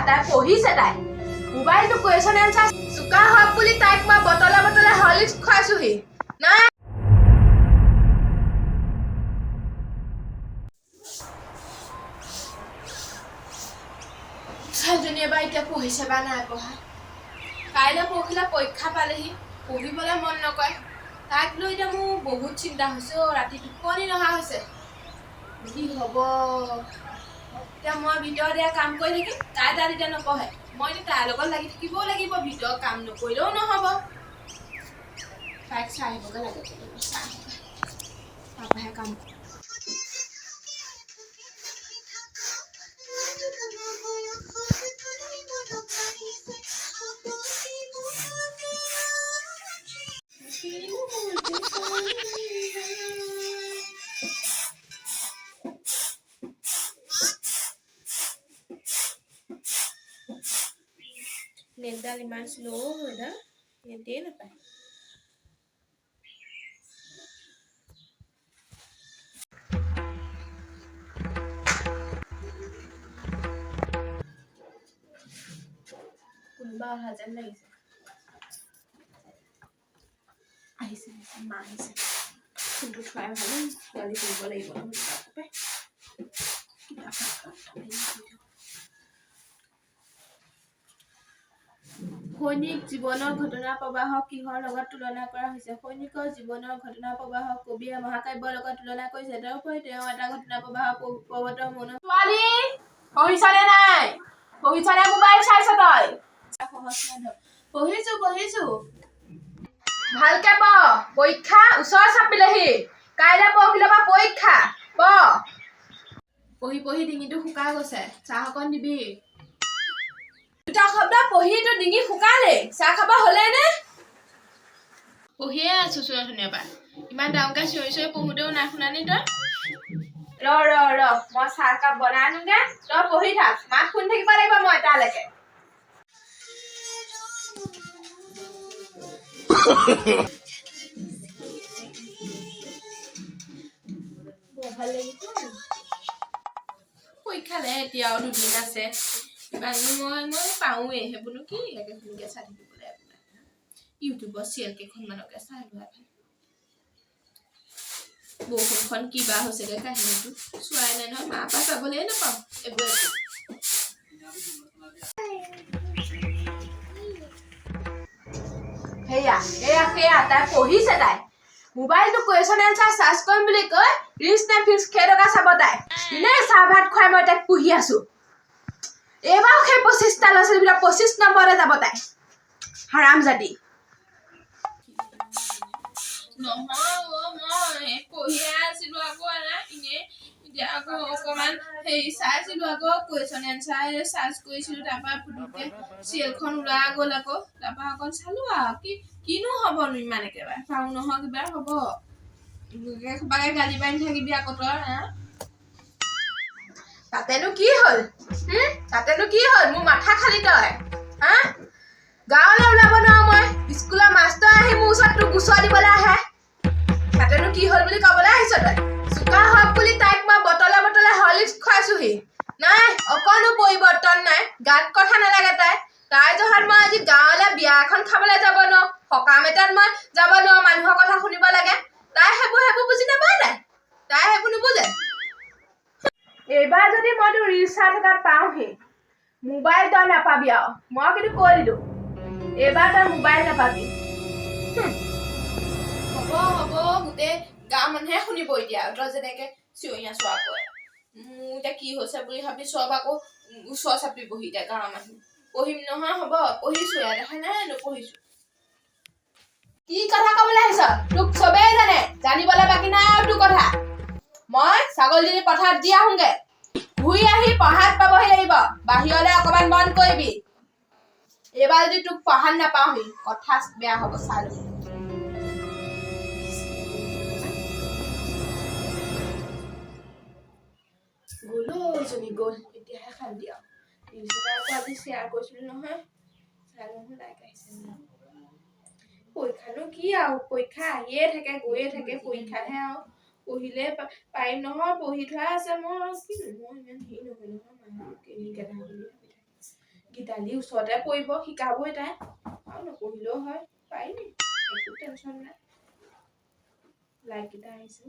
তাই পঢ়িছে তাই মোবাইলটো কুৱেশ্যন এনচাৰ চোকা হওক বুলি তাইক মই বটলে বটলে হৰলিক্স খুৱাইছোহি নাই ছোৱালীজনী এবাৰ এতিয়া পঢ়িছে বা নাই পঢ়া কাইলৈ পৰহিলে পৰীক্ষা পালেহি পঢ়িবলৈ মন নকৰে তাইক লৈ এতিয়া মোৰ বহুত চিন্তা হৈছে ৰাতি টোপনি নহা হৈছে কি হ'ব এতিয়া মই ভিতৰত এয়া কাম কৰি থাকিম তাই তাত এতিয়া নপঢ়ে মই তাইৰ লগত লাগি থাকিবও লাগিব ভিতৰত কাম নকৰিলেও নহ'ব তাইক চাই আহিবগৈ লাগে তাৰপৰাহে কাম নেটডাল ইমান শ্ল' হয় না নেটেই নাপায় কোনোবা অহা যেন লাগিছে আহিছে মা আহিছে ফোনটো থোৱাই ভাল ছোৱালী কৰিব লাগিব সৈনিক জীৱনৰ ঘটনা প্ৰবাহক কিহৰ লগত তুলনা কৰা হৈছে সৈনিকৰ জীৱনৰ ঘটনা প্ৰবাহক কবিয়ে মহাকাব্যৰ লগত তুলনা কৰিছে তাৰোপৰি তেওঁ এটা ঘটনা প্ৰবাহৰ পৰ্বতৰ মন ছোৱালী পঢ়িছনে নাই পঢ়িছনে মোবাইল চাইছ তই পঢ়িছো ভালকে পৰীক্ষা ওচৰ চাপিলেহি কাইলৈ পৰহিলৈ পৰা পৰীক্ষা পঢ়ি ডিঙিটো শুকাই গৈছে চাহ অকণ দিবি দুটা শব্দ পঢ়িটো ডিঙি শুকালে চাহ খাব হ'লে নে পঢ়িয়ে আছো ধুনীয়া পাই ইমান ডাঙৰকে চিঞৰি চিঞৰি পঢ়োতেও নাই শুনা নি তই ৰ মই চাহ কাপ বনাই আনোগে তই পঢ়ি থাক মাক শুনি থাকিব লাগিব মই তালৈকে ভাল লাগিছে পৰীক্ষালে এতিয়াও দুদিন আছে মই পাওঁৱেই সেইবোৰনো কি একেখিনিকে চাই থাকিবলৈ আপোনাৰ ইউটিউবত চিৰিয়েল কেইখনমানকে চাই লোৱা বৰষুণখন কিবা হৈছেগে কাহিনীটো চোৱাই নাই নহয় মাৰ পৰা চাবলৈ নাপাওঁ এইবোৰ সেয়া তাই পঢ়িছে তাই মোবাইলটো কুৱেশ্যন এনচাৰ চাৰ্চ কৰিম বুলি কৈ ৰিলছ নে ফিল্ছ সেইটকা চাব তাই এনেই চাহ ভাত খুৱাই মই তাইক পঢ়ি আছো এইবাৰো সেই 25টা ল'ৰা ছোৱালীৰ ভিতৰত 25 নম্বৰতে যাব তাই হাৰামজাদি নহয় মই পঢ়িয়ে আছিলো আকৌ এতিয়া আকৌ অকণমান হেৰি চাইছিলো আকৌ কুৱেশ্যন এনচাৰ চাৰ্চ কৰিছিলো তাৰপৰা পুতুককে চিৰিয়েলখন ওলাই গ'ল আকৌ তাৰপৰা অকণ চালো আৰু কিনো হ'বনো ইমান একেবাৰে চাওঁ নহয় কিবা হ'ব একেবাৰে গালি পাৰি থাকিবি আকৌ তই তাতেনো কি হ'ল মোৰ মাথা খালি তই গাঁৱলৈ ওলাব নোৱাৰো মই স্কুলৰ মাষ্টৰ আহি মোৰ ওচৰত তোক গুচোৱা দিবলৈ আহে তাতেনো কি হ'ল বুলি ক'বলৈ আহিছ তই চোকা হওক বুলি তাইক মই বটলে বটলে হৰলিক্স খুৱাইছোহি নাই অকণো পৰিৱৰ্তন নাই গাত কথা নালাগে তাই জহত মই আজি গাঁৱলৈ বিয়া এখন খাবলৈ যাব নোৱাৰো সকাম এটাত মই যাব নোৱাৰো মানুহৰ কথা শুনিব লাগে তাই সেইবোৰ বুজি নাপায় তাই সেইবোৰ নুবুজে এইবাৰ যদি মই তোৰ ৰিলছ চাই থকাত পাওঁহি মোবাইল তই নাপাবি আৰু মই কিন্তু কৈ দিলো এইবাৰ তই মোবাইল নাপাবি হ'ব গোটেই গাঁৱৰ মানুহে শুনিব এতিয়া তই যেনেকে চিঞৰি আছো আকৌ মোৰ এতিয়া কি হৈছে বুলি ভাবি চব আকৌ ওচৰ চাপিবহি এতিয়া গাঁৱৰ মানুহ পঢ়িম নহয় হ'ব পঢ়িছো দেখা নাই নপঢ়িছো কি কথা ক'বলৈ আহিছ তোক চবেই জানে জানিবলৈ বাকী নাই আৰু তোৰ কথা মই ছাগলীজনী পথাৰত দি আহোঁগে ঘূৰি আহি পঢ়াত পাবহি লাগিব বাহিৰলৈ অকণমান বন্ধ কৰিবি এইবাৰ যদি তোক পঢ়াত নাপাওঁহি কথা বেয়া হ'ব চাই ল'বি গ'ল এতিয়াহে শান্তি আৰু আজি শ্বেয়াৰ কৰিছিলো নহয় লাইক আহিছে পৰীক্ষানো কি আৰু পৰীক্ষা আহিয়ে থাকে গৈয়ে থাকে পৰীক্ষাহে আৰু পঢ়িলে পাৰিম নহয় পঢ়ি থোৱা আছে মই কি মই ইমান হেৰি নহয় নহয় মানুহ কেনি গেধা বুলি ভাবি থাকে গীতালি ওচৰতে পৰিব শিকাবই তাই আৰু নপঢ়িলেও হয় পাৰিম একো টেনচন নাই লাইক এটা আহিছে